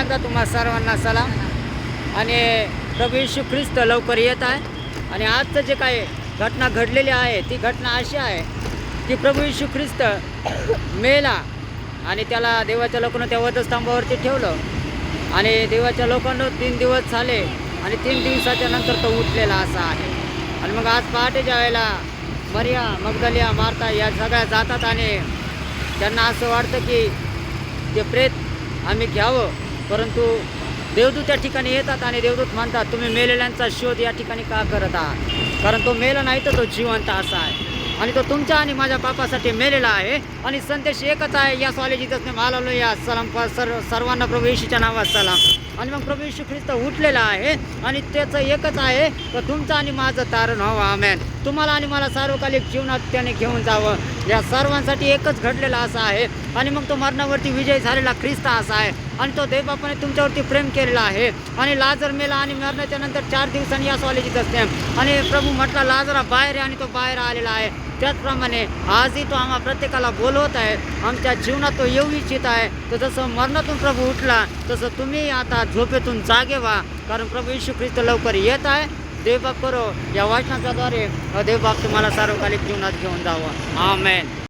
एकदा तुम्हा सर्वांना सलाम. आणि प्रभू येशू ख्रिस्त लवकर येत आहे. आणि आजचं जे काही घटना घडलेली आहे ती घटना अशी आहे की प्रभू येशू ख्रिस्त मेला आणि त्याला देवाच्या लोकांना त्या वधस्तंभावरती ठेवलं. आणि देवाच्या लोकांना 3 दिवस झाले आणि 3 दिवसाच्या नंतर तो उठलेला असा आहे. आणि मग आज पहाटेच्या वेळेला मरिया, मगदलिया, मार्था या सगळ्या जातात आणि त्यांना असं वाटतं की ते प्रेत आम्ही घ्यावं. परंतु देवदूत त्या ठिकाणी येतात आणि देवदूत म्हणतात तुम्ही मेलेल्यांचा शोध या ठिकाणी का करत आहात, कारण तो मेला नाही तर तो जिवंत असा आहे आणि तो तुमच्या आणि माझ्या पापासाठी मेलेला आहे. आणि संदेश एकच आहे, या सॉलेजीतच नाही या सलाम सर्वांना प्रभू येशूच्या नावात सलाम. आणि मग प्रभू येशू ख्रिस्त उठलेला आहे आणि त्याचं एकच आहे तर तुमचं आणि माझं तारण व्हावं. आमेन. तुम्हाला आणि मला सार्वकालिक जीवनात त्याने घेऊन जावं. या सर्वांसाठी एकच घडलेला असा आहे. आणि मग तो मरणावरती विजय झालेला ख्रिस्त असा आहे आणि तो देवबापाने तुमच्यावरती प्रेम केलेला आहे. आणि लाजर मेला आणि मरणाच्या नंतर 4 दिवसांनी या सॉलेजीत असते आणि प्रभू म्हटला लाजरा बाहेर आहे आणि तो बाहेर आलेला आहे. त्याचप्रमाणे आजही तो आम्हा प्रत्येकाला बोलवत आहे. आमच्या जीवनात तो येऊ इच्छित आहे. तर जसं मरणातून प्रभू उठला तसं तुम्ही आता झोपेतून जागे व्हा, कारण प्रभू येशू ख्रिस्त लवकर येत आहे. देवबाप करो या वाचनाच्याद्वारे देवबाप तुम्हाला सार्वकालिक जीवनात घेऊन जावं. आमेन.